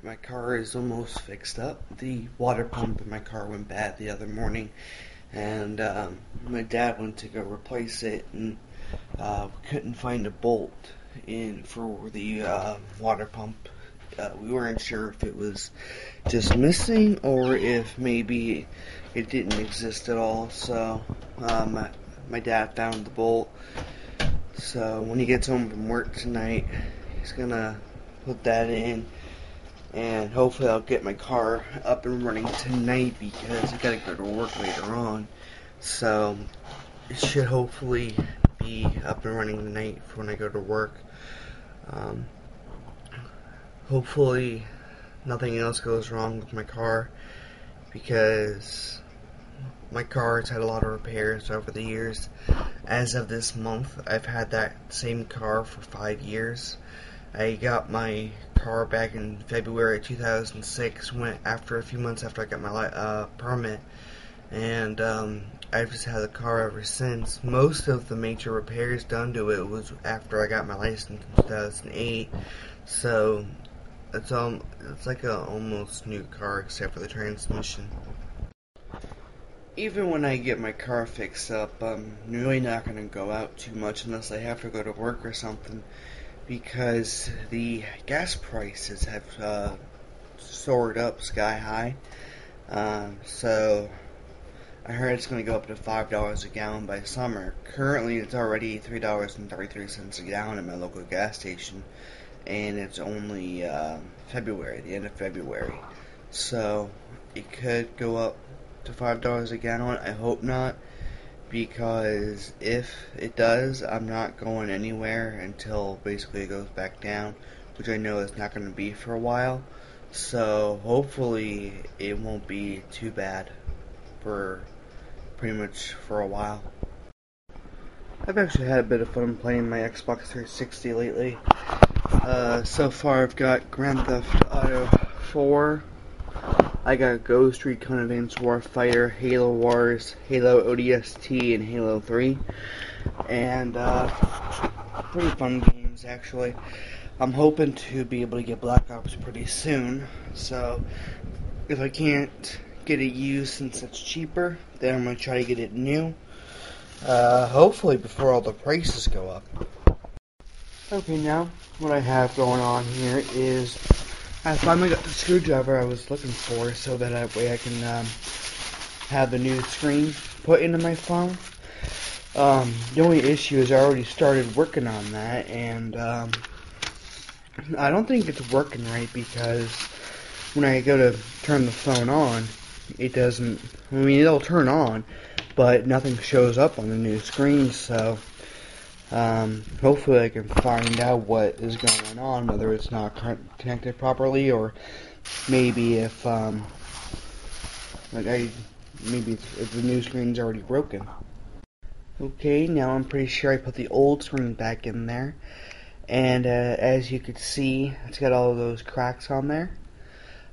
My car is almost fixed up. The water pump in my car went bad the other morning, and my dad went to go replace it, and couldn't find a bolt in for the water pump. We weren't sure if it was just missing or if maybe it didn't exist at all. So my dad found the bolt. So when he gets home from work tonight, he's gonna put that in, and hopefully I'll get my car up and running tonight because I gotta go to work later on. So it should hopefully be up and running tonight for when I go to work. Hopefully nothing else goes wrong with my car, because my car has had a lot of repairs over the years. As of this month, I've had that same car for 5 years. I got my car back in February 2006, went after a few months after I got my permit, and I've just had the car ever since. Most of the major repairs done to it was after I got my license in 2008, so it's like a almost new car except for the transmission. Even when I get my car fixed up, I'm really not going to go out too much unless I have to go to work or something, because the gas prices have soared up sky high. So I heard it's going to go up to $5 a gallon by summer. Currently, it's already $3.33 a gallon at my local gas station, and it's only February, the end of February. So it could go up to $5 a gallon. I hope not, because if it does, I'm not going anywhere until basically it goes back down, which I know is not going to be for a while. So hopefully it won't be too bad for pretty much for a while. I've actually had a bit of fun playing my Xbox 360 lately. So far I've got Grand Theft Auto 4, I got Ghost Recon Advanced Warfighter, Halo Wars, Halo ODST, and Halo 3. And pretty fun games, actually. I'm hoping to be able to get Black Ops pretty soon. So if I can't get it used since it's cheaper, then I'm going to try to get it new. Hopefully before all the prices go up. Okay, now what I have going on here is I finally got the screwdriver I was looking for, so that way I can have the new screen put into my phone. The only issue is I already started working on that, and I don't think it's working right, because when I go to turn the phone on, it doesn't. I mean, it'll turn on, but nothing shows up on the new screen. So hopefully I can find out what is going on, whether it's not connected properly, or maybe if if the new screen's already broken. Okay, now I'm pretty sure I put the old screen back in there, and as you can see, it's got all of those cracks on there.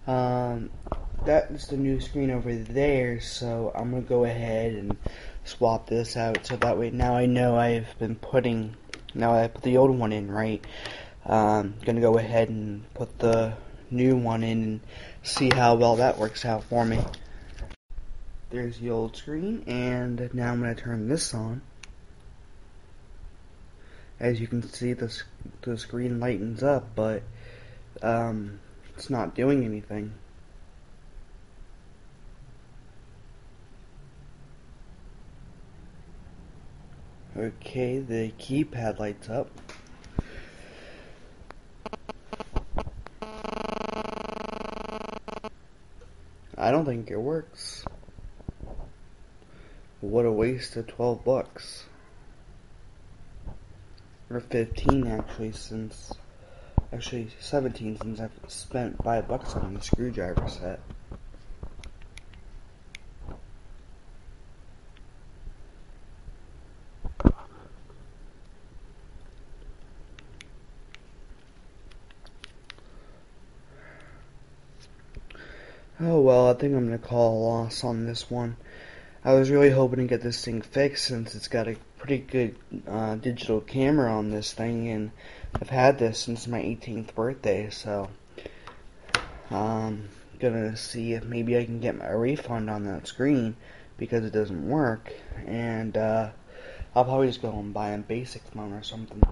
That is the new screen over there, so I'm gonna go ahead and swap this out, so that way now I know I put the old one in right. Gonna go ahead and put the new one in and see how well that works out for me. There's the old screen, and now I'm gonna turn this on. As you can see, the screen lightens up, but it's not doing anything. Okay, the keypad lights up. I don't think it works. What a waste of $12. Or 15 actually, actually 17, since I've spent $5 on the screwdriver set. Oh well, I think I'm gonna call a loss on this one. I was really hoping to get this thing fixed, since it's got a pretty good digital camera on this thing, and I've had this since my 18th birthday, so Gonna see if maybe I can get my refund on that screen because it doesn't work, and I'll probably just go and buy a basic phone or something.